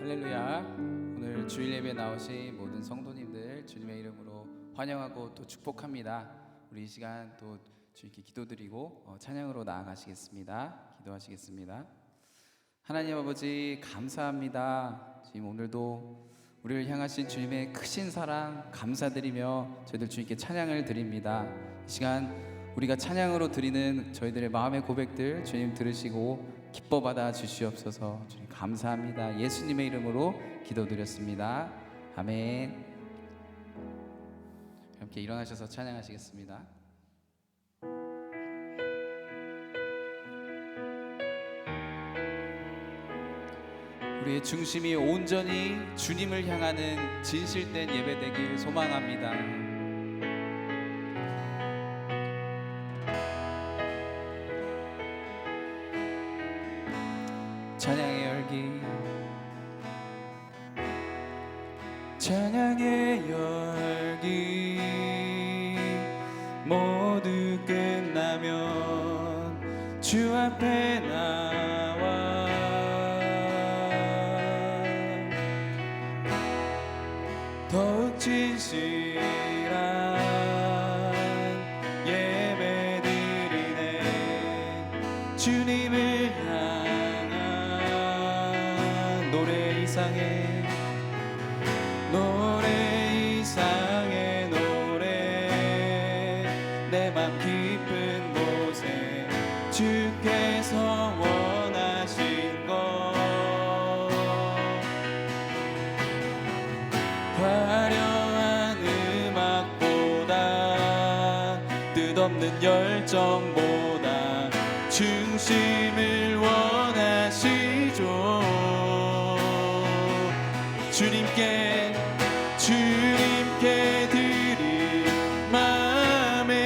할렐루야. 오늘 주일 예배에 나오신 모든 성도님들 주님의 이름으로 환영하고 또 축복합니다. 우리 이 시간 또 주님께 기도드리고 찬양으로 나아가시겠습니다. 기도하시겠습니다. 하나님 아버지 감사합니다. 지금 오늘도 우리를 향하신 주님의 크신 사랑 감사드리며 저희들 주님께 찬양을 드립니다. 이 시간 우리가 찬양으로 드리는 저희들의 마음의 고백들 주님 들으시고 기뻐 받아 주시옵소서. 주님 감사합니다. 예수님의 이름으로 기도드렸습니다. 아멘. 함께 일어나셔서 찬양하시겠습니다. 우리의 중심이 온전히 주님을 향하는 진실된 예배되길 소망합니다. 찬양의 열기, 찬양의 열기 모두 끝나면 주 앞에 나와 더욱 진실한 예배 드리네. 주님을 향한 노래 이상의 노래 내 맘 깊은 곳에 주께서 원하신 것 화려한 음악보다 뜻없는 열정보다 중심을 원하시죠. 주님께 드릴 마음의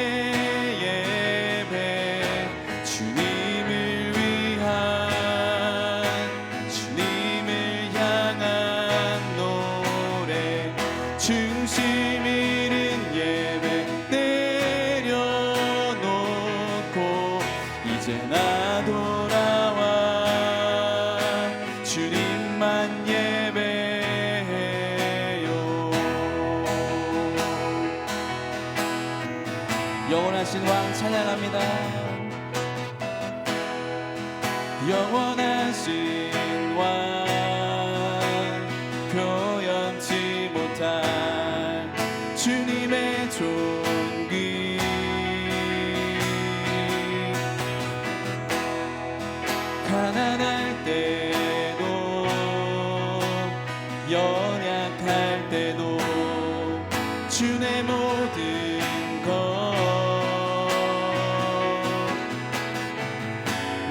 예배 주님을 향한 노래 중심 잃은 예배 내려놓고 이제 나 돌아와 주님만 영원하신 왕 찬양합니다. 영원하신 왕 표현치 못할 주님의 존귀 가난할 때도 연약할 때도 주의 모든 것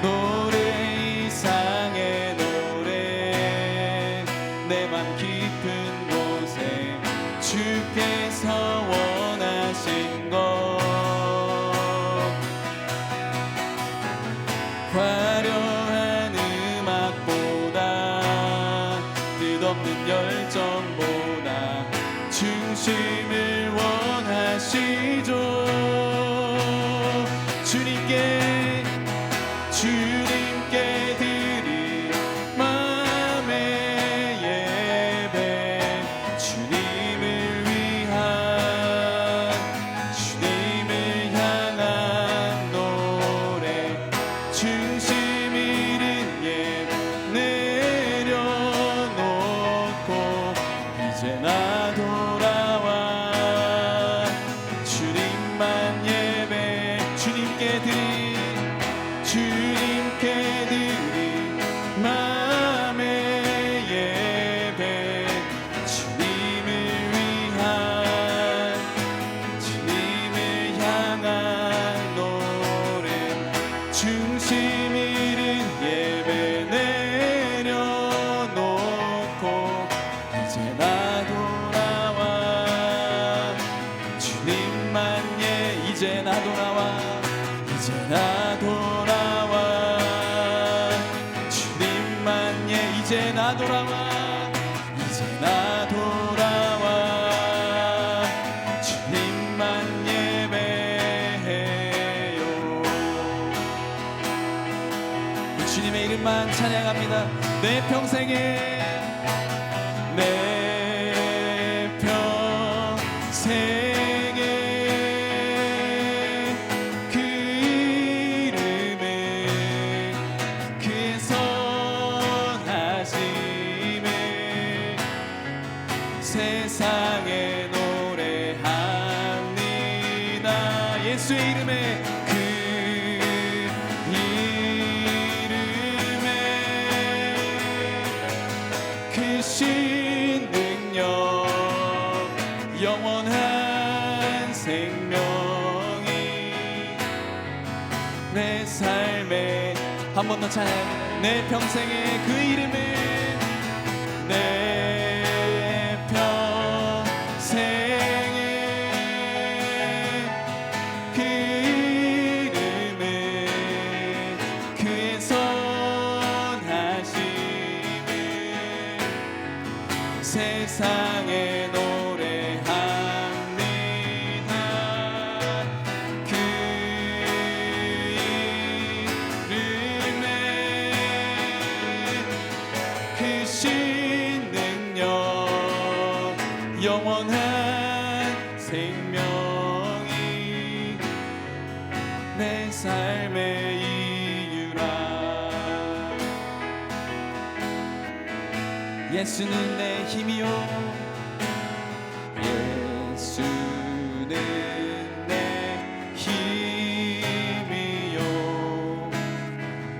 노래 이상의 노래 내 맘 깊은 곳에 주께서 원하신 것 화려한 음악보다 뜻없는 열정보다 중심을 원하시죠. 주님께 드릴 마음의 예배 주님을 향한 노래 중심 잃은 예배 내려놓고 이제 나 돌아와 주님만 예배 주님께 드릴 마음의 예배 주님을 향한 노래 중심 잃은 예배 내려놓고 이제 나 돌아와 주님만 이제 나 돌아와 주님만 이제 나 돌아와 주님만 예배해요. 주님의 이름만 찬양합니다. 내 평생에 내 평생에 그 이름을 그의 선하심을 세상에 노래합니다. 예수의 이름에 신 능력 영원한 생명이 내 삶에 한 번 더 찬양. 내 평생에 그 이름을 내 평생에 그 이름을 그의 선하심을 세상에 노래합니다. 그 이름에 그 신 능력 영원한 생명이 내 삶의 이유라. 예수는 내 힘이요 예수는 내 힘이요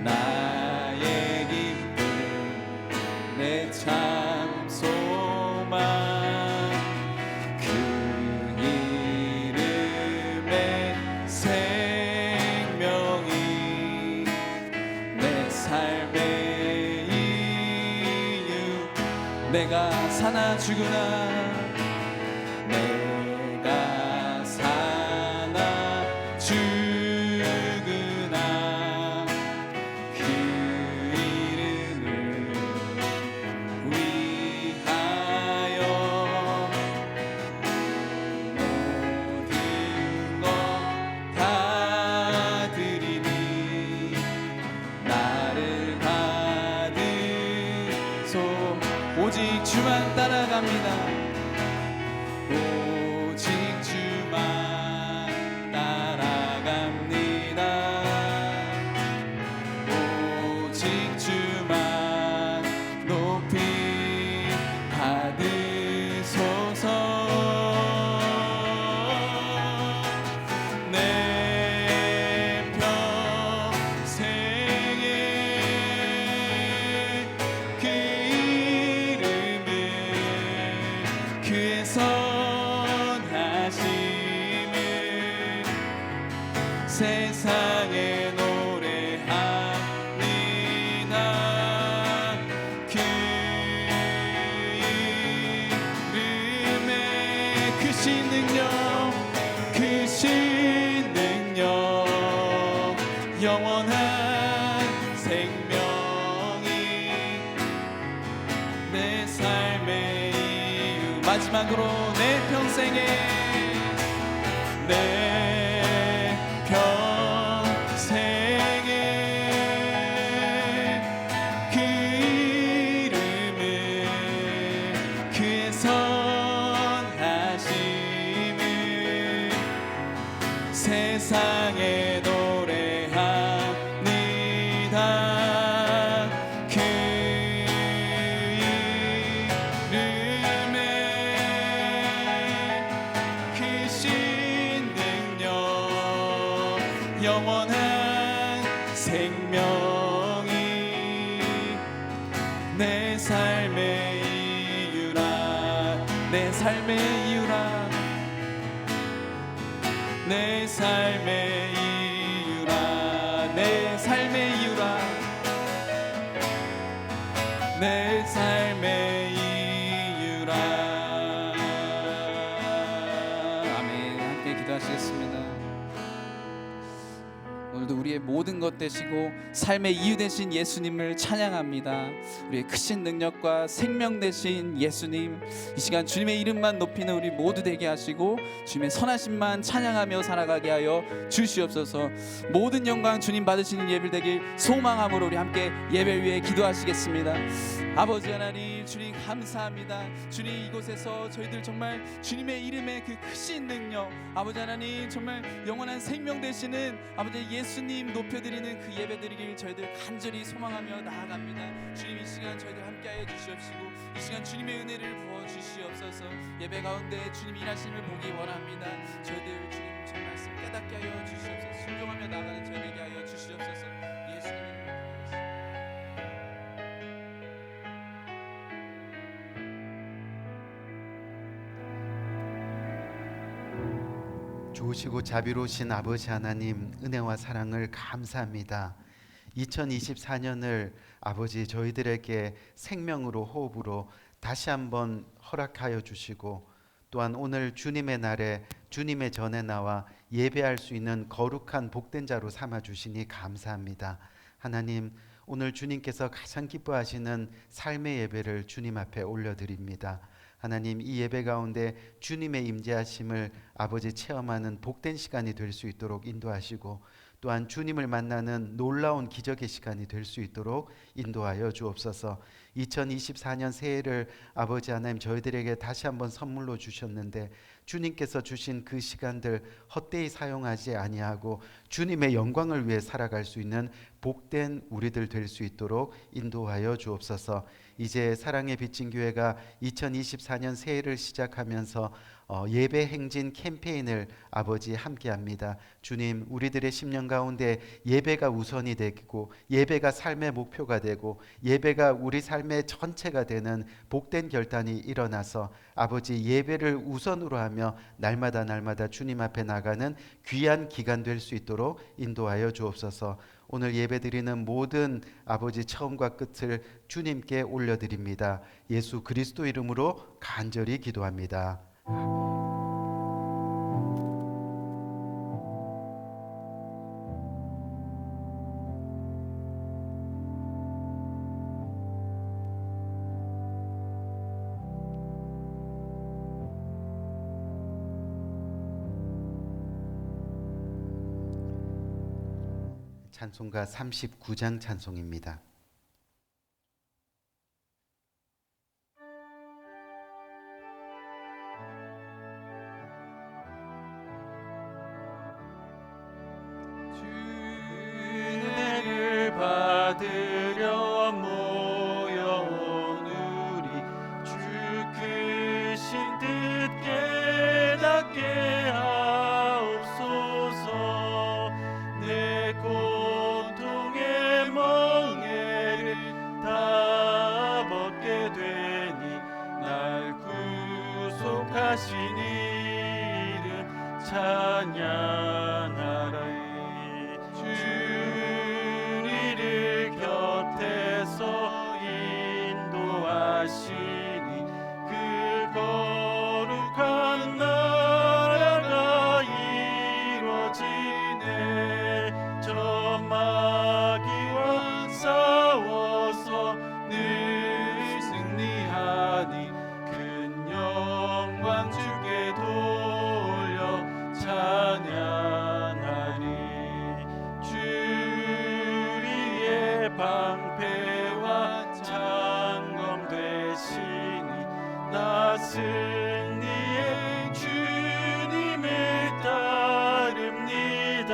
나의 기쁨 내 참 소망 그 이름의 생명이 내 삶의 이유. 내가 사나 죽으나 내가 사나 죽으나 그 이름을 위하여 모든 것 다 드리니 나를 받으소. 오직 주만 따라갑니다. 오직 주만 따라갑니다. 오직 주만 높이 받으소서. 내 평생에 그 이름을 그의 선하심을 세상에 노래합니다. 그 이름의 그 신 능력 그 신 능력 영원한 생명이 내 삶의 이유. 마지막으로 내 평생에 내 평생에 그 이름을 그의 선하심을 세상에 노래합니다. 그 이름에 그 신 능력 영원한 생명이 내 삶의 이유라. 내 삶의 이유라. 내 삶의 이유라. 내 삶의 이유라. 내 삶의 이유라. 아멘. 함께 기도하시겠습니다. 오늘 오늘도 우리의 모든 것 되시고 삶의 이유 되신 예수님을 찬양합니다. 우리의 크신 능력과 생명 되신 예수님, 이 시간 주님의 이름만 높이는 우리 모두 되게 하시고 주님의 선하심만 찬양하며 살아가게 하여 주시옵소서. 모든 영광 주님 받으시는 예배 되길 소망함으로 우리 함께 예배를 위해 기도하시겠습니다. 아버지 하나님, 주님 감사합니다. 주님, 이곳에서 저희들 정말 주님의 이름의 그 크신 능력, 아버지 하나님 정말 영원한 생명 되시는 아버지 예수님 높여드리는 그 예배 드리길 저희들 간절히 소망하며 나아갑니다. 주님, 이 시간 저희들 함께하여 주시옵시고 이 시간 주님의 은혜를 부어주시옵소서. 예배 가운데 주님 일하심을 보기 원합니다. 저희들 주님 참 말씀 깨닫게 하여 주시옵소서. 순종하며 나아가는 저희 되게 하여 주시옵소서. 예수님의 좋으시고 자비로우신 아버지 하나님, 은혜와 사랑을 감사합니다. 2024년을 아버지 저희들에게 생명으로 호흡으로 다시 한번 허락하여 주시고, 또한 오늘 주님의 날에 주님의 전에 나와 예배할 수 있는 거룩한 복된 자로 삼아 주시니 감사합니다. 하나님, 오늘 주님께서 가장 기뻐하시는 삶의 예배를 주님 앞에 올려드립니다. 하나님, 이 예배 가운데 주님의 임재하심을 아버지 체험하는 복된 시간이 될 수 있도록 인도하시고, 또한 주님을 만나는 놀라운 기적의 시간이 될 수 있도록 인도하여 주옵소서. 2024년 새해를 아버지 하나님 저희들에게 다시 한번 선물로 주셨는데, 주님께서 주신 그 시간들 헛되이 사용하지 아니하고 주님의 영광을 위해 살아갈 수 있는 복된 우리들 될 수 있도록 인도하여 주옵소서. 이제 사랑의 빚진 교회가 2024년 새해를 시작하면서 예배 행진 캠페인을 아버지 함께합니다. 주님, 우리들의 10년 가운데 예배가 우선이 되고 예배가 삶의 목표가 되고 예배가 우리 삶의 전체가 되는 복된 결단이 일어나서 아버지 예배를 우선으로 하며 날마다 주님 앞에 나가는 귀한 기간 될 수 있도록 인도하여 주옵소서. 오늘 예배드리는 모든 아버지 처음과 끝을 주님께 올려드립니다. 예수 그리스도 이름으로 간절히 기도합니다. 찬송가 39장 찬송입니다. 은혜를 받으려 모여온 우리, 주 크신 뜻 깨닫게 하옵소서. 내 고통의 멍에를 다 벗게 되니 날 구속하신 이름 찬양하라. 주님을 곁에서 인도하시니 그 거룩한 나라가 이루어지네. 저 마귀와 싸워서 늘 승리하니 큰 영광 주께 돌려 찬양하리. 주리의 방패와 창검 되시니 나 승리의 주님을 따릅니다.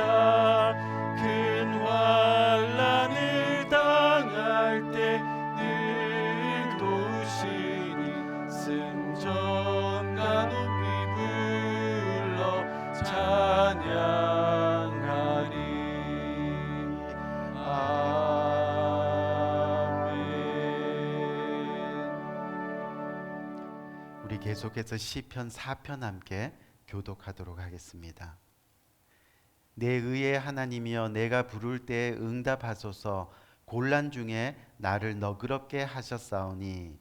큰 환난을 당할 때 늘 도우시니 승전가 높이 불러 찬양하리. 아멘. 우리 계속해서 시편 4편 함께 교독하도록 하겠습니다. 내 의의 하나님이여, 내가 부를 때 응답하소서. 곤란 중에 나를 너그럽게 하셨사오니.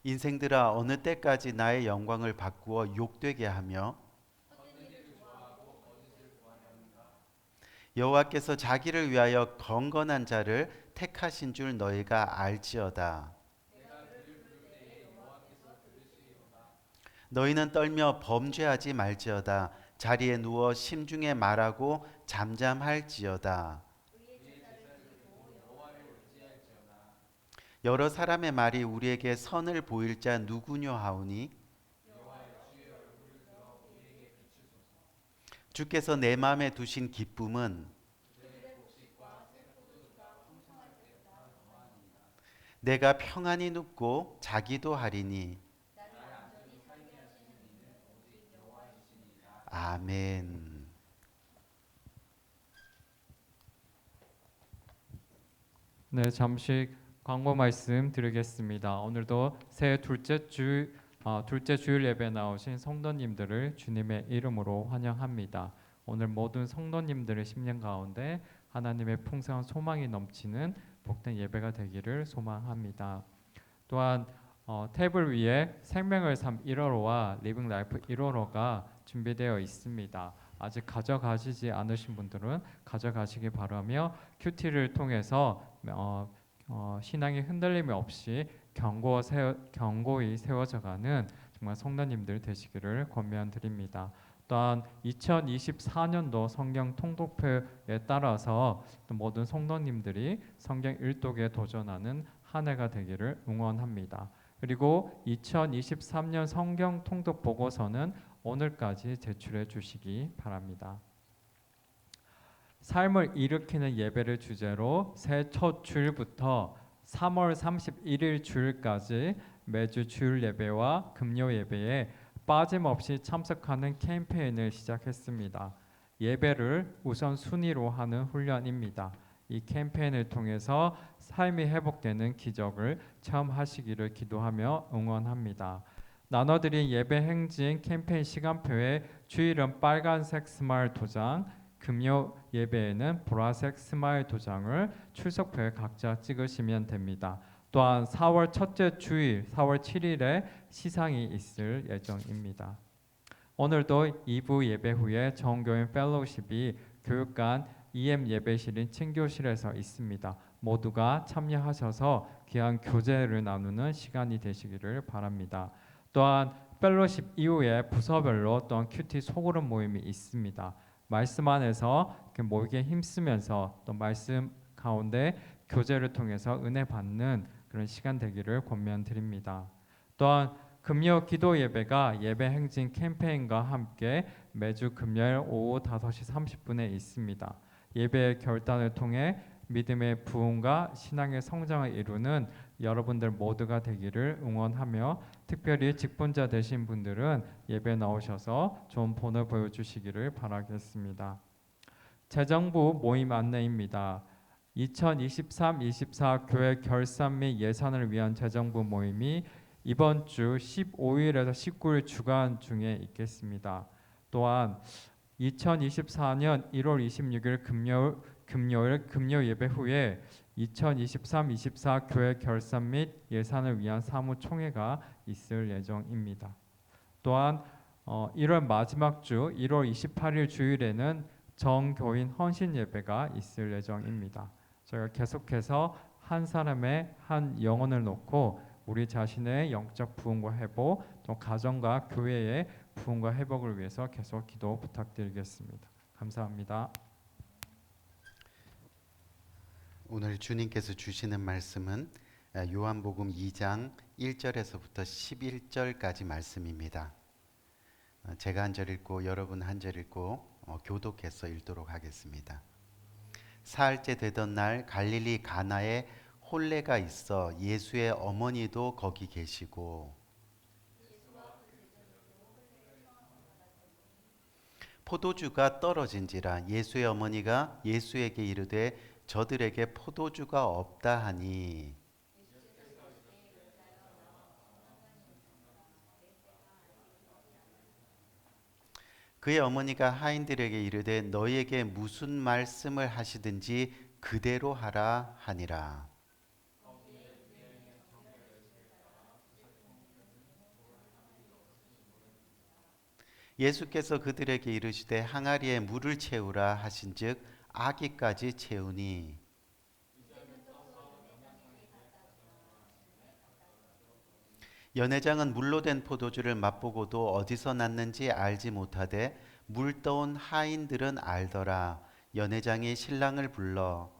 인생들아, 어느 때까지 나의 영광을 바꾸어 욕되게 하며 여호와께서 자기를 위하여 경건한 자를 택하신 줄 너희가 알지어다. 너희는 떨며 범죄하지 말지어다. 자리에 누워 심중에 말하고 잠잠할지어다. 여러 사람의 말이 우리에게 선을 보일 자 누구뇨 하오니 주께서 내 마음에 두신 기쁨은 내가 평안히 눕고 자기도 하리니. 아멘. 네, 잠시 광고 말씀 드리겠습니다. 오늘도 새 둘째 주일 예배 나오신 성도님들을 주님의 이름으로 환영합니다. 오늘 모든 성도님들의 심령 가운데 하나님의 풍성한 소망이 넘치는 복된 예배가 되기를 소망합니다. 또한 탭을 위에 생명을 삶 1호로와 리빙 라이프 1호로가 준비되어 있습니다. 아직 가져가시지 않으신 분들은 가져가시기 바라며 큐티를 통해서 신앙의 흔들림이 없이 견고히 세워져가는 정말 성도님들 되시기를 권면드립니다. 또한 2024년도 성경 통독표에 따라서 모든 성도님들이 성경 일독에 도전하는 한 해가 되기를 응원합니다. 그리고 2023년 성경 통독 보고서는 오늘까지 제출해 주시기 바랍니다. 삶을 일으키는 예배를 주제로 새 첫 주일부터 3월 31일 주일까지 매주 주일 예배와 금요 예배에 빠짐없이 참석하는 캠페인을 시작했습니다. 예배를 우선순위로 하는 훈련입니다. 이 캠페인을 통해서 삶이 회복되는 기적을 체험하시기를 기도하며 응원합니다. 나눠드린 예배 행진 캠페인 시간표에 주일은 빨간색 스마일 도장, 금요 예배에는 보라색 스마일 도장을 출석표에 각자 찍으시면 됩니다. 또한 4월 첫째 주일 4월 7일에 시상이 있을 예정입니다. 오늘도 2부 예배 후에 정교인 펠로우십이 교육관 EM 예배실인 친교실에서 있습니다. 모두가 참여하셔서 귀한 교제를 나누는 시간이 되시기를 바랍니다. 또한 펠로우십 이후에 부서별로 또한 큐티 소그룹 모임이 있습니다. 말씀 안에서 모이게 힘쓰면서 또 말씀 가운데 교제를 통해서 은혜 받는 그런 시간 되기를 권면드립니다. 또한 금요 기도 예배가 예배 행진 캠페인과 함께 매주 금요일 오후 5시 30분에 있습니다. 예배의 결단을 통해 믿음의 부흥과 신앙의 성장을 이루는 여러분들 모두가 되기를 응원하며 특별히 직분자 되신 분들은 예배 나오셔서 좋은 본을 보여주시기를 바라겠습니다. 재정부 모임 안내입니다. 2023-24 교회 결산 및 예산을 위한 재정부 모임이 이번 주 15일에서 19일 주간 중에 있겠습니다. 또한 2024년 1월 26일 금요일 금요 예배 후에 2023-24 교회 결산 및 예산을 위한 사무총회가 있을 예정입니다. 또한 1월 마지막 주 1월 28일 주일에는 정교인 헌신 예배가 있을 예정입니다. 저희가 계속해서 한 사람의 한 영혼을 놓고 우리 자신의 영적 부흥과 회복, 또 가정과 교회의 부흥과 회복을 위해서 계속 기도 부탁드리겠습니다. 감사합니다. 오늘 주님께서 주시는 말씀은 요한복음 2장 1절에서부터 11절까지 말씀입니다. 제가 한 절 읽고 여러분 한 절 읽고 교독해서 읽도록 하겠습니다. 사흘째 되던 날 갈릴리 가나에 혼례가 있어 예수의 어머니도 거기 계시고 포도주가 떨어진지라 예수의 어머니가 예수에게 이르되 저들에게 포도주가 없다 하니 그의 어머니가 하인들에게 이르되 너희에게 무슨 말씀을 하시든지 그대로 하라 하니라. 예수께서 그들에게 이르시되 항아리에 물을 채우라 하신즉 아기까지 채우니. 연회장은 물로 된 포도주를 맛보고도 어디서 났는지 알지 못하되 물 떠온 하인들은 알더라. 연회장이 신랑을 불러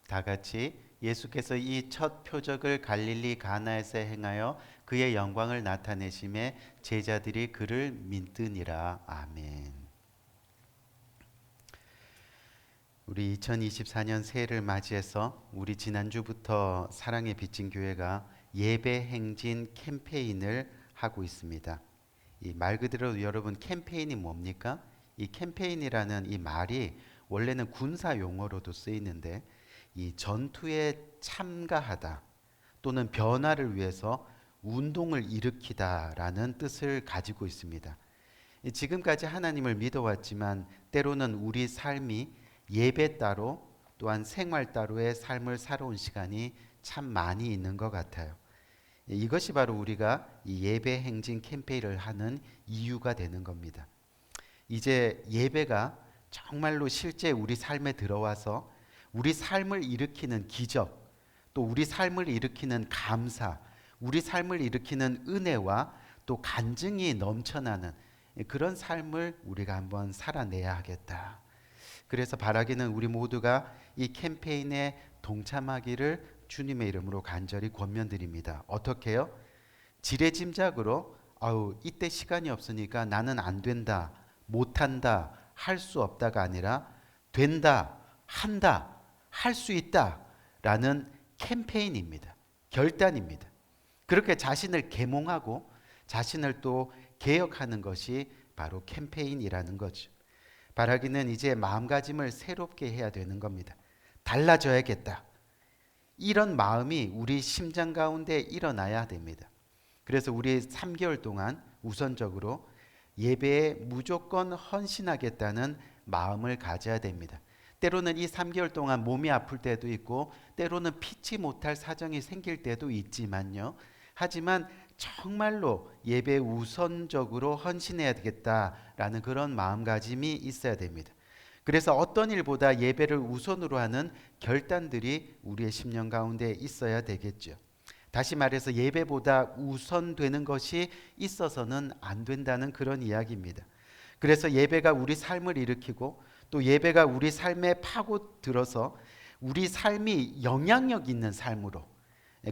다 같이 예수께서 이 첫 표적을 갈릴리 가나에서 행하여 그의 영광을 나타내심에 제자들이 그를 믿으니라. 아멘. 우리 2024년 새해를 맞이해서 우리 지난주부터 사랑의 빚진 교회가 예배 행진 캠페인을 하고 있습니다. 이 말 그대로 여러분 캠페인이 뭡니까? 이 캠페인이라는 이 말이 원래는 군사 용어로도 쓰이는데 이 전투에 참가하다 또는 변화를 위해서 운동을 일으키다라는 뜻을 가지고 있습니다. 지금까지 하나님을 믿어왔지만 때로는 우리 삶이 예배 따로 또한 생활 따로의 삶을 살아온 시간이 참 많이 있는 것 같아요. 이것이 바로 우리가 이 예배 행진 캠페인을 하는 이유가 되는 겁니다. 이제 예배가 정말로 실제 우리 삶에 들어와서 우리 삶을 일으키는 기적, 또 우리 삶을 일으키는 감사, 우리 삶을 일으키는 은혜와 또 간증이 넘쳐나는 그런 삶을 우리가 한번 살아내야 하겠다. 그래서 바라기는 우리 모두가 이 캠페인에 동참하기를 주님의 이름으로 간절히 권면드립니다. 어떻게요? 지레짐작으로 이때 시간이 없으니까 나는 안 된다, 못한다, 할 수 없다가 아니라 된다, 한다, 할 수 있다 라는 캠페인입니다. 결단입니다. 그렇게 자신을 계몽하고 자신을 또 개혁하는 것이 바로 캠페인이라는 거죠. 바라기는 이제 마음가짐을 새롭게 해야 되는 겁니다. 달라져야겠다. 이런 마음이 우리 심장 가운데 일어나야 됩니다. 그래서 우리 3개월 동안 우선적으로 예배에 무조건 헌신하겠다는 마음을 가져야 됩니다. 때로는 이 3개월 동안 몸이 아플 때도 있고 때로는 피치 못할 사정이 생길 때도 있지만요. 하지만 정말로 예배에 우선적으로 헌신해야 되겠다라는 그런 마음가짐이 있어야 됩니다. 그래서 어떤 일보다 예배를 우선으로 하는 결단들이 우리의 심령 가운데 있어야 되겠죠. 다시 말해서 예배보다 우선되는 것이 있어서는 안 된다는 그런 이야기입니다. 그래서 예배가 우리 삶을 일으키고 또 예배가 우리 삶에 파고들어서 우리 삶이 영향력 있는 삶으로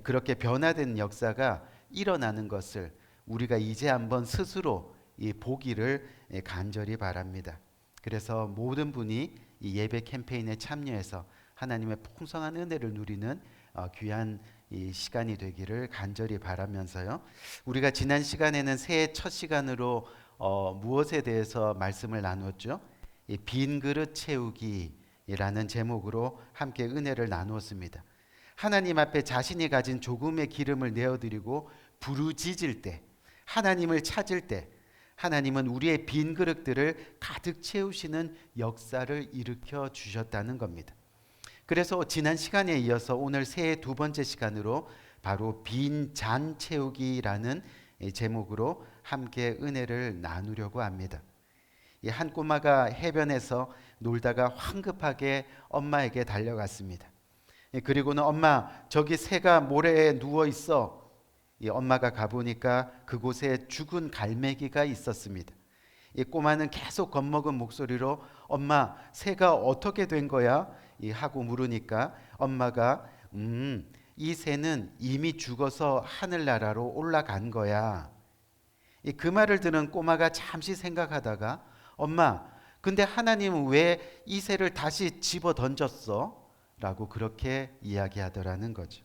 그렇게 변화된 역사가 일어나는 것을 우리가 이제 한번 스스로 보기를 간절히 바랍니다. 그래서 모든 분이 이 예배 캠페인에 참여해서 하나님의 풍성한 은혜를 누리는 귀한 이 시간이 되기를 간절히 바라면서요. 우리가 지난 시간에는 새해 첫 시간으로 무엇에 대해서 말씀을 나눴죠? 이 빈 그릇 채우기라는 제목으로 함께 은혜를 나누었습니다. 하나님 앞에 자신이 가진 조금의 기름을 내어드리고 부르짖을 때, 하나님을 찾을 때 하나님은 우리의 빈 그릇들을 가득 채우시는 역사를 일으켜 주셨다는 겁니다. 그래서 지난 시간에 이어서 오늘 새해 두 번째 시간으로 바로 빈 잔 채우기라는 제목으로 함께 은혜를 나누려고 합니다. 한 꼬마가 해변에서 놀다가 황급하게 엄마에게 달려갔습니다. 그리고는 엄마, 저기 새가 모래에 누워 있어. 엄마가 가보니까 그곳에 죽은 갈매기가 있었습니다. 이 꼬마는 계속 겁먹은 목소리로 엄마, 새가 어떻게 된 거야? 하고 물으니까 엄마가 이 새는 이미 죽어서 하늘나라로 올라간 거야. 그 말을 들은 꼬마가 잠시 생각하다가 엄마, 근데 하나님은 왜 이 새를 다시 집어 던졌어? 라고 그렇게 이야기하더라는 거죠.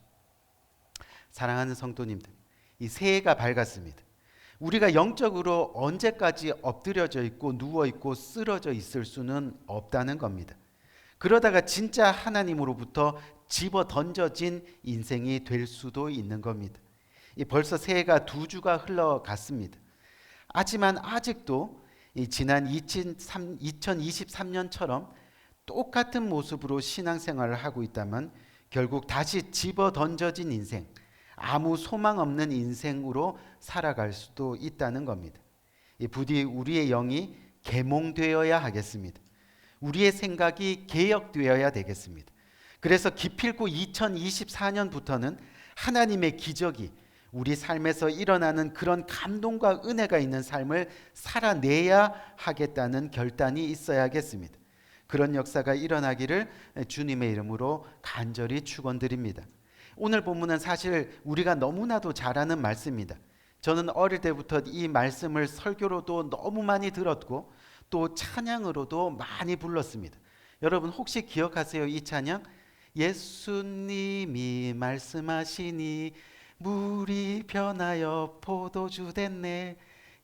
사랑하는 성도님들, 이 새해가 밝았습니다. 우리가 영적으로 언제까지 엎드려져 있고 누워 있고 쓰러져 있을 수는 없다는 겁니다. 그러다가 진짜 하나님으로부터 집어 던져진 인생이 될 수도 있는 겁니다. 벌써 새해가 2주가 흘러갔습니다. 하지만 아직도 지난 2023년처럼 똑같은 모습으로 신앙생활을 하고 있다면 결국 다시 집어 던져진 인생, 아무 소망 없는 인생으로 살아갈 수도 있다는 겁니다. 부디 우리의 영이 계몽되어야 하겠습니다. 우리의 생각이 개혁되어야 되겠습니다. 그래서 기필코 2024년부터는 하나님의 기적이 우리 삶에서 일어나는 그런 감동과 은혜가 있는 삶을 살아내야 하겠다는 결단이 있어야겠습니다. 그런 역사가 일어나기를 주님의 이름으로 간절히 축원드립니다. 오늘 본문은 사실 우리가 너무나도 잘 아는 말씀입니다. 저는 어릴 때부터 이 말씀을 설교로도 너무 많이 들었고 또 찬양으로도 많이 불렀습니다. 여러분 혹시 기억하세요? 이 찬양? 예수님이 말씀하시니 물이 변하여 포도주 됐네.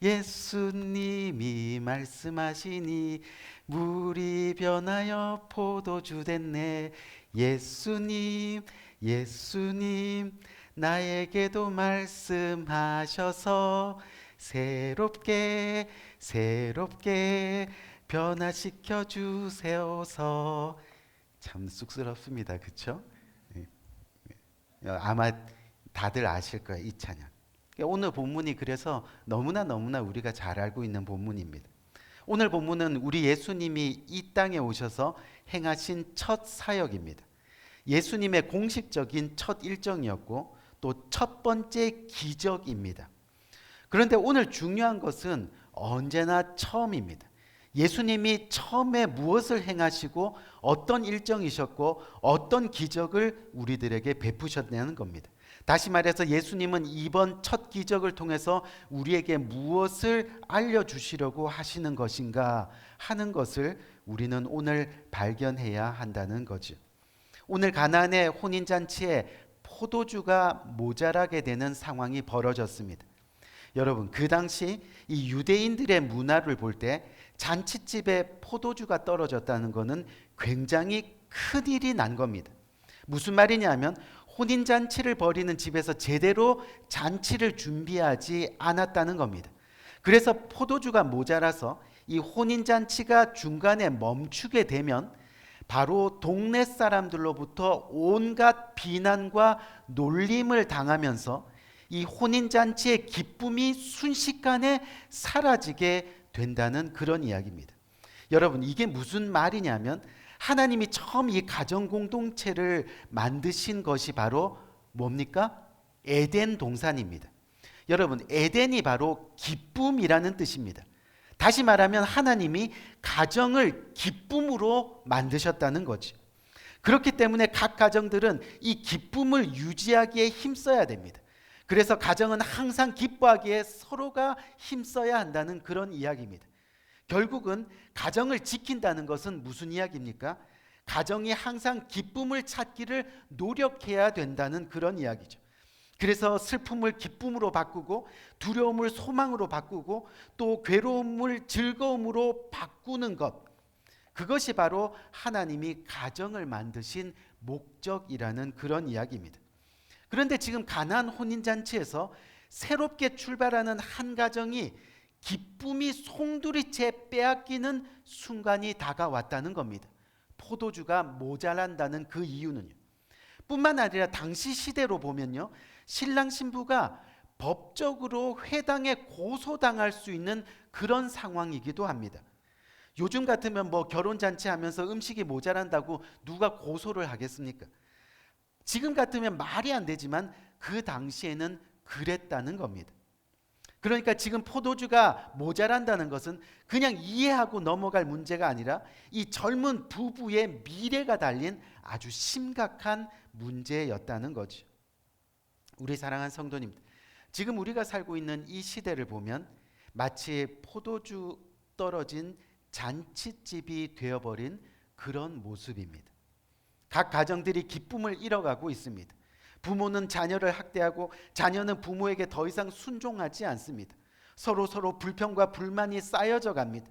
예수님이 말씀하시니 물이 변하여 포도주 됐네. 예수님 예수님 나에게도 말씀하셔서 새롭게 변화시켜 주세요서. 참 쑥스럽습니다. 그렇죠? 아마 다들 아실 거예요. 이 찬양. 오늘 본문이 그래서 너무나 우리가 잘 알고 있는 본문입니다. 오늘 본문은 우리 예수님이 이 땅에 오셔서 행하신 첫 사역입니다. 예수님의 공식적인 첫 일정이었고 또 첫 번째 기적입니다. 그런데 오늘 중요한 것은 언제나 처음입니다. 예수님이 처음에 무엇을 행하시고 어떤 일정이셨고 어떤 기적을 우리들에게 베푸셨다는 겁니다. 다시 말해서 예수님은 이번 첫 기적을 통해서 우리에게 무엇을 알려주시려고 하시는 것인가 하는 것을 우리는 오늘 발견해야 한다는 거죠. 오늘 가나안의 혼인잔치에 포도주가 모자라게 되는 상황이 벌어졌습니다. 여러분 그 당시 이 유대인들의 문화를 볼 때 잔치집에 포도주가 떨어졌다는 것은 굉장히 큰일이 난 겁니다. 무슨 말이냐면 혼인잔치를 벌이는 집에서 제대로 잔치를 준비하지 않았다는 겁니다. 그래서 포도주가 모자라서 이 혼인잔치가 중간에 멈추게 되면 바로 동네 사람들로부터 온갖 비난과 놀림을 당하면서 이 혼인잔치의 기쁨이 순식간에 사라지게 된다는 그런 이야기입니다. 여러분 이게 무슨 말이냐면 하나님이 처음 이 가정 공동체를 만드신 것이 바로 뭡니까? 에덴 동산입니다. 여러분 에덴이 바로 기쁨이라는 뜻입니다. 다시 말하면 하나님이 가정을 기쁨으로 만드셨다는 거죠. 그렇기 때문에 각 가정들은 이 기쁨을 유지하기에 힘써야 됩니다. 그래서 가정은 항상 기뻐하기에 서로가 힘써야 한다는 그런 이야기입니다. 결국은 가정을 지킨다는 것은 무슨 이야기입니까? 가정이 항상 기쁨을 찾기를 노력해야 된다는 그런 이야기죠. 그래서 슬픔을 기쁨으로 바꾸고 두려움을 소망으로 바꾸고 또 괴로움을 즐거움으로 바꾸는 것, 그것이 바로 하나님이 가정을 만드신 목적이라는 그런 이야기입니다. 그런데 지금 가나안 혼인잔치에서 새롭게 출발하는 한 가정이 기쁨이 송두리째 빼앗기는 순간이 다가왔다는 겁니다. 포도주가 모자란다는 그 이유는요. 뿐만 아니라 당시 시대로 보면요, 신랑 신부가 법적으로 회당에 고소당할 수 있는 그런 상황이기도 합니다. 요즘 같으면 뭐 결혼잔치 하면서 음식이 모자란다고 누가 고소를 하겠습니까? 지금 같으면 말이 안 되지만 그 당시에는 그랬다는 겁니다. 그러니까 지금 포도주가 모자란다는 것은 그냥 이해하고 넘어갈 문제가 아니라 이 젊은 부부의 미래가 달린 아주 심각한 문제였다는 거죠. 우리 사랑하는 성도님들, 지금 우리가 살고 있는 이 시대를 보면 마치 포도주 떨어진 잔치집이 되어버린 그런 모습입니다. 각 가정들이 기쁨을 잃어가고 있습니다. 부모는 자녀를 학대하고 자녀는 부모에게 더 이상 순종하지 않습니다. 서로 불평과 불만이 쌓여져 갑니다.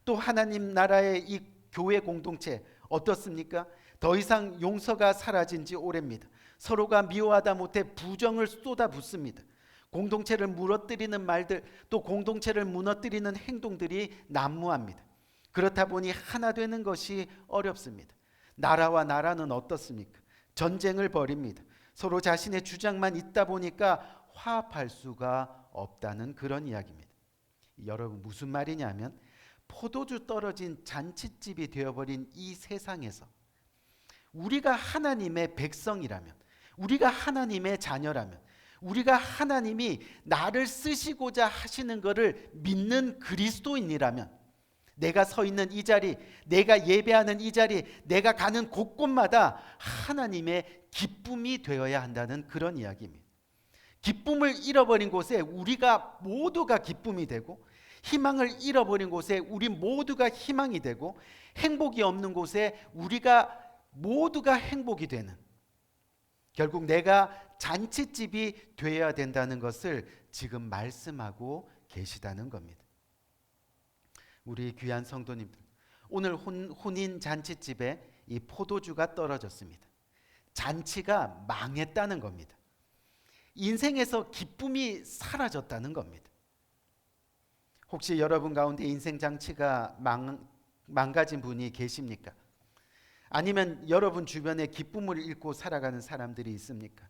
또 하나님 나라의 이 교회 공동체 어떻습니까? 더 이상 용서가 사라진 지 오래입니다. 서로가 미워하다 못해 부정을 쏟아붓습니다. 공동체를 무너뜨리는 말들, 또 공동체를 무너뜨리는 행동들이 난무합니다. 그렇다 보니 하나 되는 것이 어렵습니다. 나라와 나라는 어떻습니까? 전쟁을 벌입니다. 서로 자신의 주장만 있다 보니까 화합할 수가 없다는 그런 이야기입니다. 여러분 무슨 말이냐면 포도주 떨어진 잔칫집이 되어버린 이 세상에서 우리가 하나님의 백성이라면, 우리가 하나님의 자녀라면, 우리가 하나님이 나를 쓰시고자 하시는 것을 믿는 그리스도인이라면 내가 서 있는 이 자리, 내가 예배하는 이 자리, 내가 가는 곳곳마다 하나님의 기쁨이 되어야 한다는 그런 이야기입니다. 기쁨을 잃어버린 곳에 우리가 모두가 기쁨이 되고, 희망을 잃어버린 곳에 우리 모두가 희망이 되고, 행복이 없는 곳에 우리가 모두가 행복이 되는, 결국 내가 잔칫집이 되어야 된다는 것을 지금 말씀하고 계시다는 겁니다. 우리 귀한 성도님들, 오늘 혼인 잔칫집에 이 포도주가 떨어졌습니다. 잔치가 망했다는 겁니다. 인생에서 기쁨이 사라졌다는 겁니다. 혹시 여러분 가운데 인생 잔치가 망가진 분이 계십니까? 아니면 여러분 주변에 기쁨을 잃고 살아가는 사람들이 있습니까?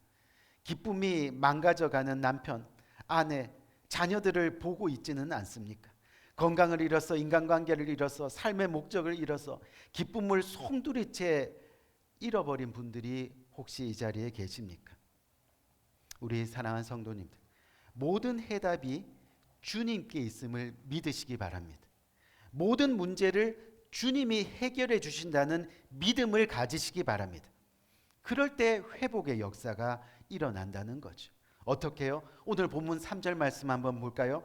기쁨이 망가져가는 남편, 아내, 자녀들을 보고 있지는 않습니까? 건강을 잃어서, 인간관계를 잃어서, 삶의 목적을 잃어서 기쁨을 송두리째 잃어버린 분들이 혹시 이 자리에 계십니까? 우리 사랑하는 성도님들, 모든 해답이 주님께 있음을 믿으시기 바랍니다. 모든 문제를 주님이 해결해 주신다는 믿음을 가지시기 바랍니다. 그럴 때 회복의 역사가 일어난다는 거죠. 어떻게 해요? 오늘 본문 3절 말씀 한번 볼까요?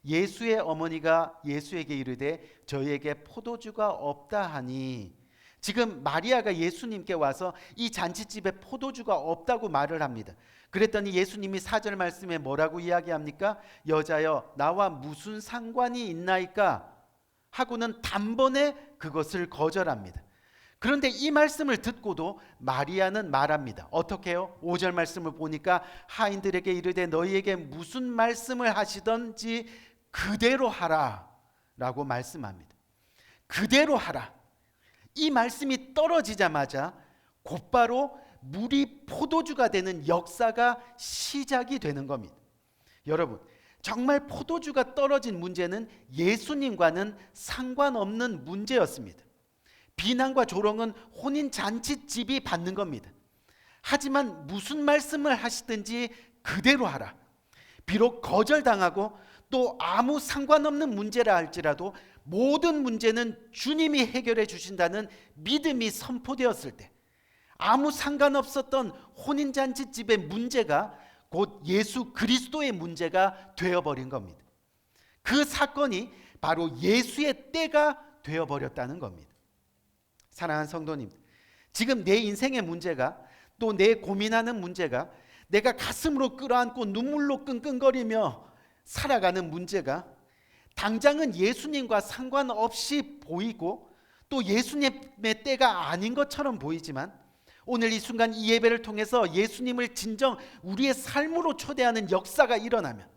예수의 어머니가 예수에게 이르되 저희에게 포도주가 없다 하니, 지금 마리아가 예수님께 와서 이 잔치집에 포도주가 없다고 말을 합니다. 그랬더니 예수님이 4절 말씀에 뭐라고 이야기합니까? 여자여 나와 무슨 상관이 있나이까 하고는 단번에 그것을 거절합니다. 그런데 이 말씀을 듣고도 마리아는 말합니다. 어떻게 해요? 5절 말씀을 보니까 하인들에게 이르되 너희에게 무슨 말씀을 하시던지 그대로 하라 라고 말씀합니다. 그대로 하라. 이 말씀이 떨어지자마자 곧바로 물이 포도주가 되는 역사가 시작이 되는 겁니다. 여러분, 정말 포도주가 떨어진 문제는 예수님과는 상관없는 문제였습니다. 비난과 조롱은 혼인 잔치집이 받는 겁니다. 하지만 무슨 말씀을 하시든지 그대로 하라. 비록 거절당하고 또 아무 상관없는 문제라 할지라도 모든 문제는 주님이 해결해 주신다는 믿음이 선포되었을 때, 아무 상관없었던 혼인잔치집의 문제가 곧 예수 그리스도의 문제가 되어버린 겁니다. 그 사건이 바로 예수의 때가 되어버렸다는 겁니다. 사랑하는 성도님, 지금 내 인생의 문제가, 또 내 고민하는 문제가, 내가 가슴으로 끌어안고 눈물로 끙끙거리며 살아가는 문제가 당장은 예수님과 상관없이 보이고 또 예수님의 때가 아닌 것처럼 보이지만, 오늘 이 순간 이 예배를 통해서 예수님을 진정 우리의 삶으로 초대하는 역사가 일어나면,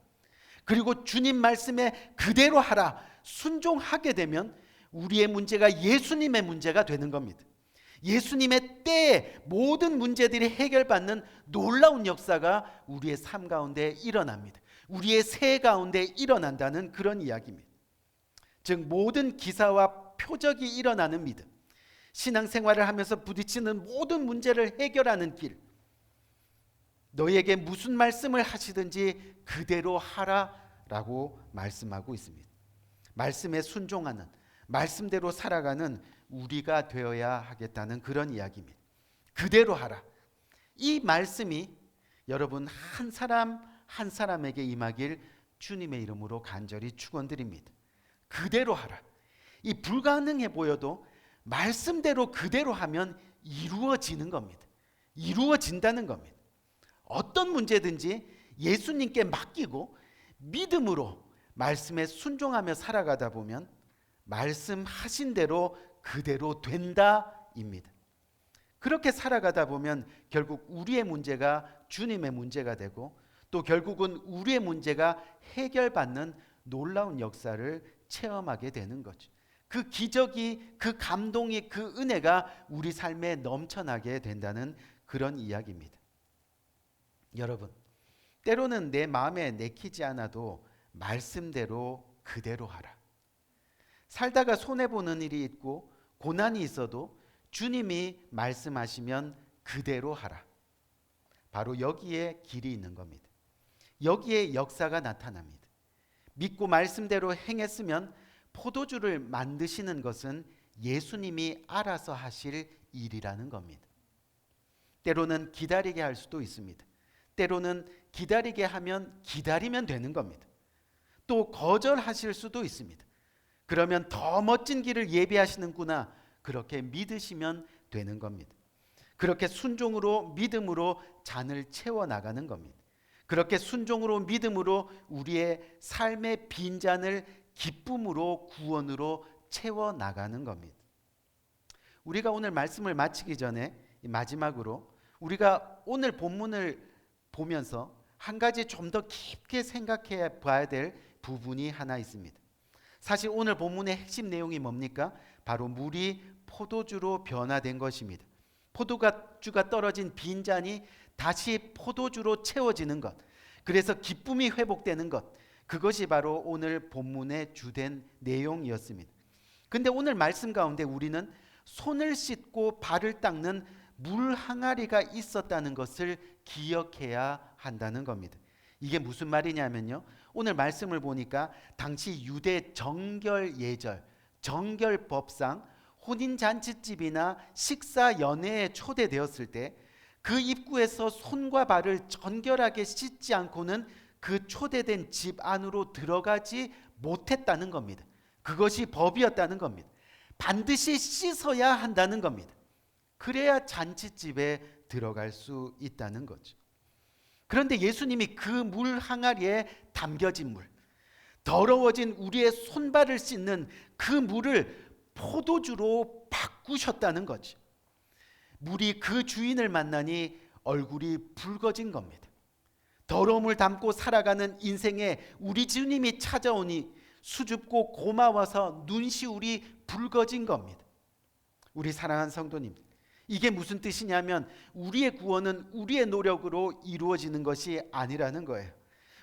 그리고 주님 말씀에 그대로 하라 순종하게 되면 우리의 문제가 예수님의 문제가 되는 겁니다. 예수님의 때에 모든 문제들이 해결받는 놀라운 역사가 우리의 삶 가운데 일어납니다. 우리의 새 가운데 일어난다는 그런 이야기입니다. 즉 모든 기사와 표적이 일어나는 믿음, 신앙생활을 하면서 부딪히는 모든 문제를 해결하는 길, 너희에게 무슨 말씀을 하시든지 그대로 하라라고 말씀하고 있습니다. 말씀에 순종하는, 말씀대로 살아가는 우리가 되어야 하겠다는 그런 이야기입니다. 그대로 하라. 이 말씀이 여러분 한 사람 한 사람에게 임하길 주님의 이름으로 간절히 축원드립니다. 그대로 하라. 이 불가능해 보여도 말씀대로 그대로 하면 이루어지는 겁니다. 이루어진다는 겁니다. 어떤 문제든지 예수님께 맡기고 믿음으로 말씀에 순종하며 살아가다 보면 말씀하신 대로 그대로 된다입니다. 그렇게 살아가다 보면 결국 우리의 문제가 주님의 문제가 되고, 또 결국은 우리의 문제가 해결받는 놀라운 역사를 체험하게 되는 거죠. 그 기적이, 그 감동이, 그 은혜가 우리 삶에 넘쳐나게 된다는 그런 이야기입니다. 여러분, 때로는 내 마음에 내키지 않아도 말씀대로 그대로 하라. 살다가 손해보는 일이 있고 고난이 있어도 주님이 말씀하시면 그대로 하라. 바로 여기에 길이 있는 겁니다. 여기에 역사가 나타납니다. 믿고 말씀대로 행했으면 포도주를 만드시는 것은 예수님이 알아서 하실 일이라는 겁니다. 때로는 기다리게 할 수도 있습니다. 때로는 기다리게 하면 기다리면 되는 겁니다. 또 거절하실 수도 있습니다. 그러면 더 멋진 길을 예비하시는구나, 그렇게 믿으시면 되는 겁니다. 그렇게 순종으로 믿음으로 잔을 채워나가는 겁니다. 그렇게 순종으로 믿음으로 우리의 삶의 빈잔을 기쁨으로 구원으로 채워나가는 겁니다. 우리가 오늘 말씀을 마치기 전에 마지막으로 우리가 오늘 본문을 보면서 한 가지 좀 더 깊게 생각해 봐야 될 부분이 하나 있습니다. 사실 오늘 본문의 핵심 내용이 뭡니까? 바로 물이 포도주로 변화된 것입니다. 포도주가 떨어진 빈잔이 다시 포도주로 채워지는 것, 그래서 기쁨이 회복되는 것, 그것이 바로 오늘 본문의 주된 내용이었습니다. 근데 오늘 말씀 가운데 우리는 손을 씻고 발을 닦는 물 항아리가 있었다는 것을 기억해야 한다는 겁니다. 이게 무슨 말이냐면요, 오늘 말씀을 보니까 당시 유대 정결 예절, 정결법상 혼인잔치집이나 식사 연회에 초대되었을 때 그 입구에서 손과 발을 정결하게 씻지 않고는 그 초대된 집 안으로 들어가지 못했다는 겁니다. 그것이 법이었다는 겁니다. 반드시 씻어야 한다는 겁니다. 그래야 잔치집에 들어갈 수 있다는 거죠. 그런데 예수님이 그 물 항아리에 담겨진 물, 더러워진 우리의 손발을 씻는 그 물을 포도주로 바꾸셨다는 거죠. 물이 그 주인을 만나니 얼굴이 붉어진 겁니다. 더러움을 담고 살아가는 인생에 우리 주님이 찾아오니 수줍고 고마워서 눈시울이 붉어진 겁니다. 우리 사랑하는 성도님, 이게 무슨 뜻이냐면 우리의 구원은 우리의 노력으로 이루어지는 것이 아니라는 거예요.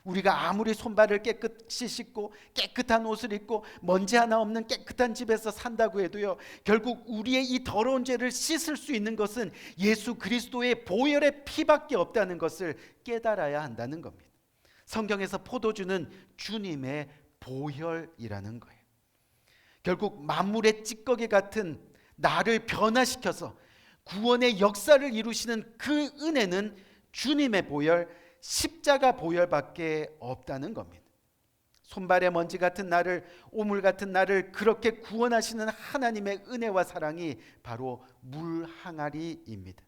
우리가 아무리 손발을 깨끗이 씻고 깨끗한 옷을 입고 먼지 하나 없는 깨끗한 집에서 산다고 해도요, 결국 우리의 이 더러운 죄를 씻을 수 있는 것은 예수 그리스도의 보혈의 피밖에 없다는 것을 깨달아야 한다는 겁니다. 성경에서 포도주는 주님의 보혈이라는 거예요. 결국 만물의 찌꺼기 같은 나를 변화시켜서 구원의 역사를 이루시는 그 은혜는 주님의 보혈, 십자가 보혈밖에 없다는 겁니다. 손발의 먼지 같은 나를, 오물 같은 나를 그렇게 구원하시는 하나님의 은혜와 사랑이 바로 물 항아리입니다.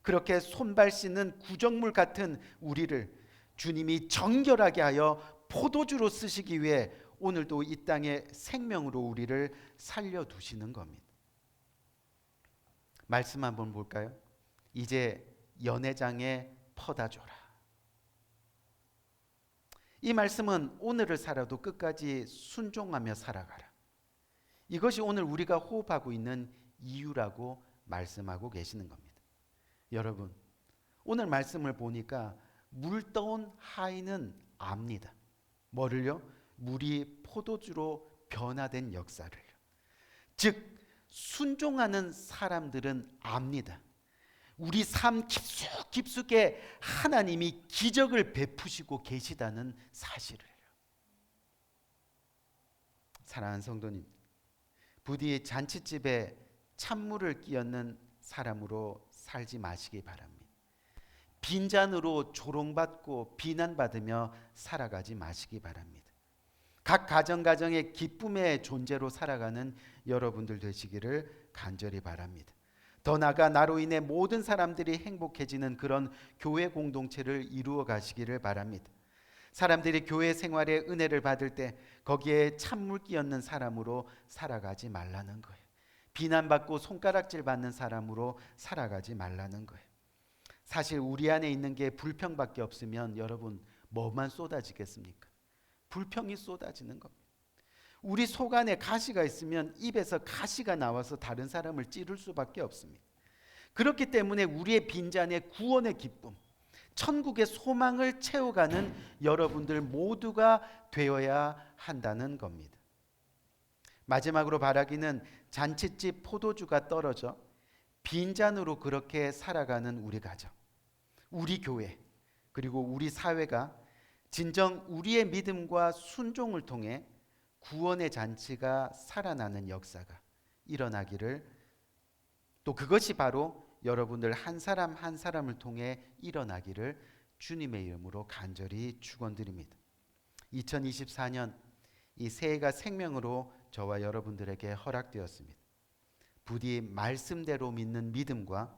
그렇게 손발 씻는 구정물 같은 우리를 주님이 정결하게 하여 포도주로 쓰시기 위해 오늘도 이 땅에 생명으로 우리를 살려두시는 겁니다. 말씀 한번 볼까요? 이제 연회장에 퍼다 줘라. 이 말씀은 오늘을 살아도 끝까지 순종하며 살아가라. 이것이 오늘 우리가 호흡하고 있는 이유라고 말씀하고 계시는 겁니다. 여러분, 오늘 말씀을 보니까 물 떠온 하인은 압니다. 뭐를요? 물이 포도주로 변화된 역사를요. 즉 순종하는 사람들은 압니다. 우리 삶 깊숙이 하나님이 기적을 베푸시고 계시다는 사실을. 사랑하는 성도님, 부디 잔치집에 찬물을 끼얹는 사람으로 살지 마시기 바랍니다. 빈잔으로 조롱받고 비난받으며 살아가지 마시기 바랍니다. 각 가정의 기쁨의 존재로 살아가는 여러분들 되시기를 간절히 바랍니다. 더 나아가 나로 인해 모든 사람들이 행복해지는 그런 교회 공동체를 이루어 가시기를 바랍니다. 사람들이 교회 생활의 은혜를 받을 때 거기에 찬물 끼얹는 사람으로 살아가지 말라는 거예요. 비난받고 손가락질 받는 사람으로 살아가지 말라는 거예요. 사실 우리 안에 있는 게 불평밖에 없으면 여러분 뭐만 쏟아지겠습니까? 불평이 쏟아지는 겁니다. 우리 속 안에 가시가 있으면 입에서 가시가 나와서 다른 사람을 찌를 수밖에 없습니다. 그렇기 때문에 우리의 빈잔에 구원의 기쁨, 천국의 소망을 채워가는 여러분들 모두가 되어야 한다는 겁니다. 마지막으로 바라기는 잔칫집 포도주가 떨어져 빈잔으로 그렇게 살아가는 우리 가정, 우리 교회, 그리고 우리 사회가 진정 우리의 믿음과 순종을 통해 구원의 잔치가 살아나는 역사가 일어나기를, 또 그것이 바로 여러분들 한 사람 한 사람을 통해 일어나기를 주님의 이름으로 간절히 축원드립니다. 2024년 이 새해가 생명으로 저와 여러분들에게 허락되었습니다. 부디 말씀대로 믿는 믿음과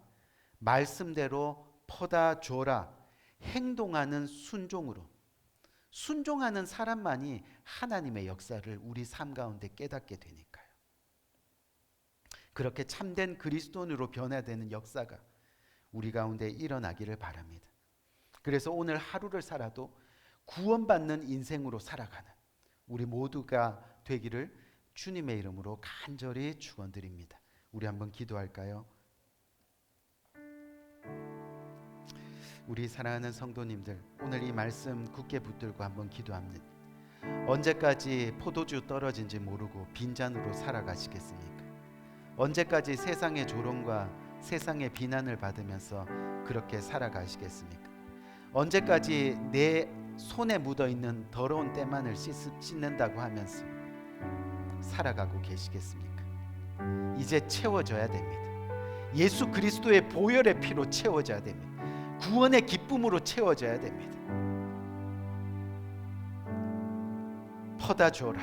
말씀대로 퍼다 줘라 행동하는 순종으로, 순종하는 사람만이 하나님의 역사를 우리 삶 가운데 깨닫게 되니까요. 그렇게 참된 그리스도인으로 변화되는 역사가 우리 가운데 일어나기를 바랍니다. 그래서 오늘 하루를 살아도 구원받는 인생으로 살아가는 우리 모두가 되기를 주님의 이름으로 간절히 축원드립니다. 우리 한번 기도할까요? 우리 사랑하는 성도님들, 오늘 이 말씀 굳게 붙들고 한번 기도합니다. 언제까지 포도주 떨어진지 모르고 빈잔으로 살아가시겠습니까? 언제까지 세상의 조롱과 세상의 비난을 받으면서 그렇게 살아가시겠습니까? 언제까지 내 손에 묻어있는 더러운 때만을 씻는다고 하면서 살아가고 계시겠습니까? 이제 채워져야 됩니다. 예수 그리스도의 보혈의 피로 채워져야 됩니다. 구원의 기쁨으로 채워져야 됩니다. 퍼다 줘라.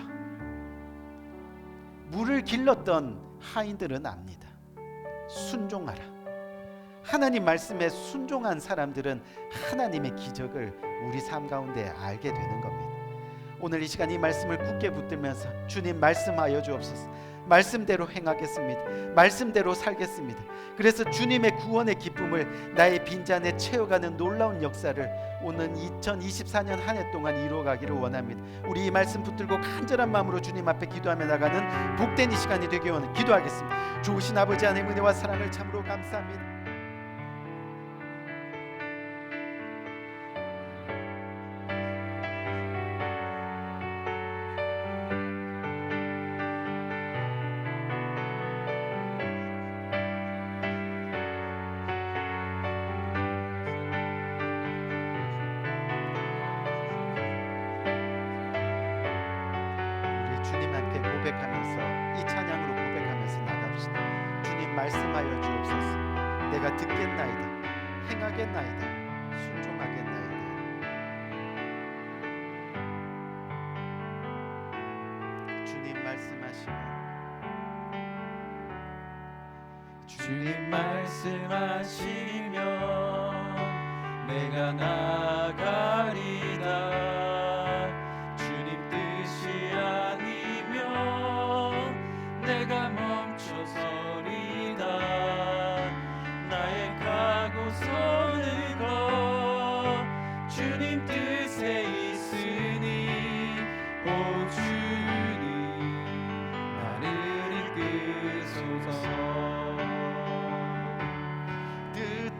물을 길렀던 하인들은 압니다. 순종하라. 하나님 말씀에 순종한 사람들은 하나님의 기적을 우리 삶 가운데 알게 되는 겁니다. 오늘 이 시간 이 말씀을 굳게 붙들면서 주님 말씀하여 주옵소서. 말씀대로 행하겠습니다. 말씀대로 살겠습니다. 그래서 주님의 구원의 기쁨을 나의 빈잔에 채워가는 놀라운 역사를 오는 2024년 한 해 동안 이루어가기를 원합니다. 우리 이 말씀 붙들고 간절한 마음으로 주님 앞에 기도하며 나가는 복된 이 시간이 되기 원해 기도하겠습니다. 좋으신 아버지 하나님의 은혜와 사랑을 참으로 감사합니다. 주님한테 고백하면서 이 찬양으로 고백하면서 나갑시다. 주님 말씀하여 주옵소서. 내가 듣겠나이다. 행하겠나이다. 순종하겠나이다. 주님 말씀하시면 주님 말씀하시면 내가 나가리다. 내가 멈춰서리다. 나의 가고 서는 것 주님 뜻에 있으니 오 주님 나를 이끄소서.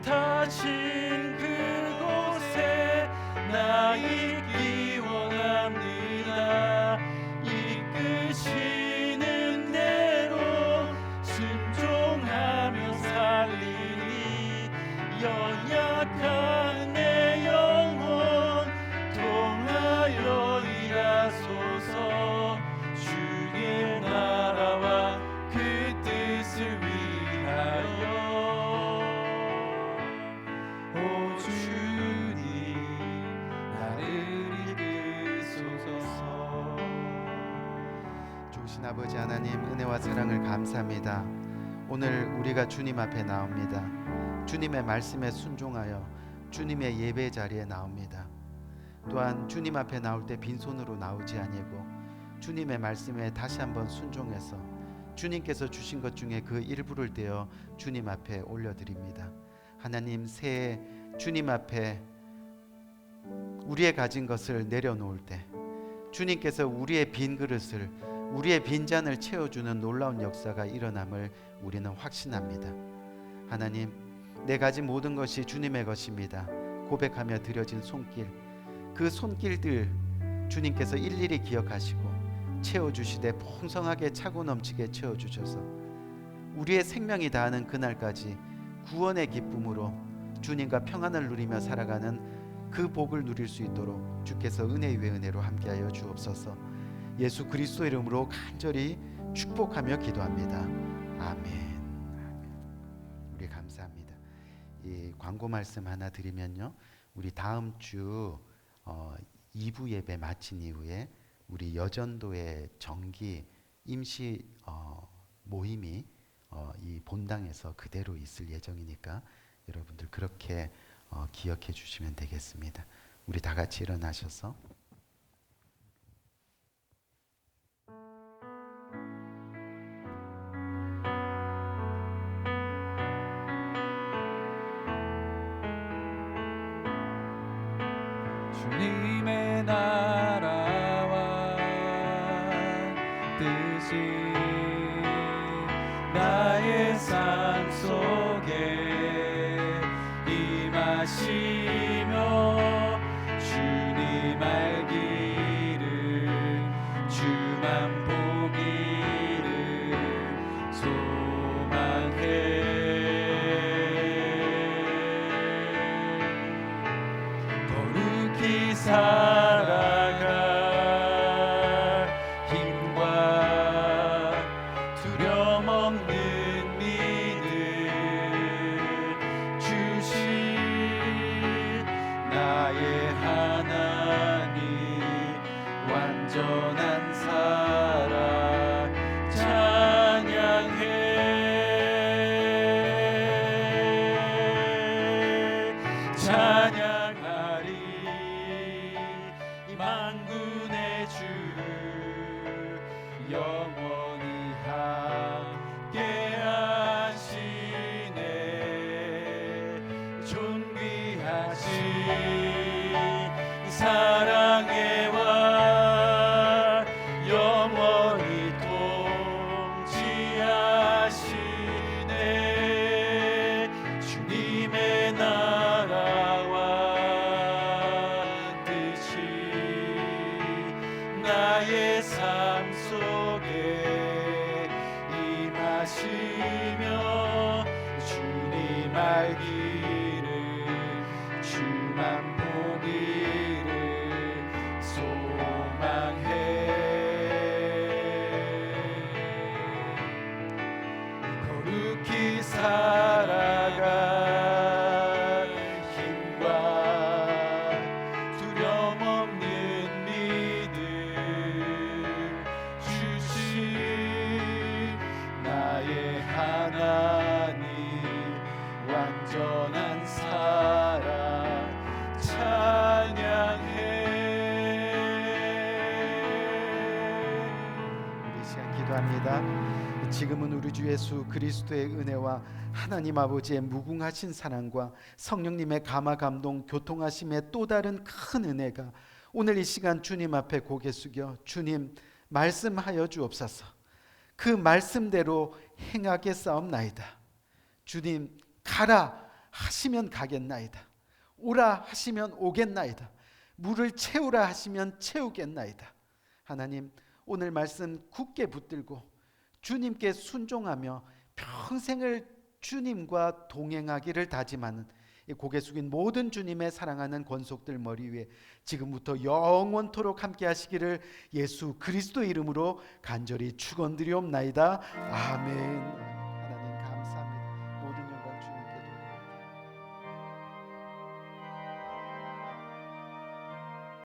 뜻하신 그곳에 나 있기 원합니다. 이끄시 연약한 내 영혼 통하여 일하소서. 주의 나라와 그 뜻을 위하여 오 주님 나를 이끄소서. 좋으신 아버지 하나님 은혜와 사랑을 감사합니다. 오늘 우리가 주님 앞에 나옵니다. 주님의 말씀에 순종하여 주님의 예배 자리에 나옵니다. 또한 주님 앞에 나올 때 빈손으로 나오지 아니고 주님의 말씀에 다시 한번 순종해서 주님께서 주신 것 중에 그 일부를 떼어 주님 앞에 올려드립니다. 하나님 새해 주님 앞에 우리의 가진 것을 내려놓을 때 주님께서 우리의 빈 그릇을, 우리의 빈잔을 채워주는 놀라운 역사가 일어남을 우리는 확신합니다. 하나님, 내 가진 모든 것이 주님의 것입니다. 고백하며 드려진 손길, 그 손길들 주님께서 일일이 기억하시고 채워주시되 풍성하게 차고 넘치게 채워주셔서 우리의 생명이 다하는 그날까지 구원의 기쁨으로 주님과 평안을 누리며 살아가는 그 복을 누릴 수 있도록 주께서 은혜 위에 은혜로 함께하여 주옵소서. 예수 그리스도 이름으로 간절히 축복하며 기도합니다. 아멘. 우리 감사합니다. 이 광고 말씀 하나 드리면요, 우리 다음 주 2부 예배 마친 이후에 우리 여전도의 정기 임시 모임이 이 본당에서 그대로 있을 예정이니까 여러분들 그렇게 기억해 주시면 되겠습니다. 우리 다 같이 일어나셔서 주님의 나라와 뜻이 나의 삶 속에 임하시며 주님 알기를 주만 보기를 소망해. 거룩히 살아갈 힘과 두려움 없는 믿음 주신 나의 하나님 완전한 사랑 찬양하리. 이 만군의 주 영원히 함께 하시네. 존귀하신 이 사랑의 왕 영원히 통치하시네. 주님의 나라와 뜻이 나의 삶 속에 임하시며 주님 알기를 주만 보기를 소망해. 거룩히 살아갈 힘과 두려움 없는 믿음 주신 나의 하나님 완전한 사랑 찬양해. 우리 시간 기도합니다. 지금은 우리 주 예수 그리스도의 은혜와 하나님 아버지의 무궁하신 사랑과 성령님의 감화 감동 교통하심의 또 다른 큰 은혜가 오늘 이 시간 주님 앞에 고개 숙여 주님 말씀하여 주옵소서. 그 말씀대로 행하겠사옵나이다. 주님 가라 하시면 가겠나이다. 오라 하시면 오겠나이다. 물을 채우라 하시면 채우겠나이다. 하나님 오늘 말씀 굳게 붙들고 주님께 순종하며 평생을 주님과 동행하기를 다짐하는 이 고개 숙인 모든 주님의 사랑하는 권속들 머리 위에 지금부터 영원토록 함께 하시기를 예수 그리스도 이름으로 간절히 축원드리옵나이다. 아멘.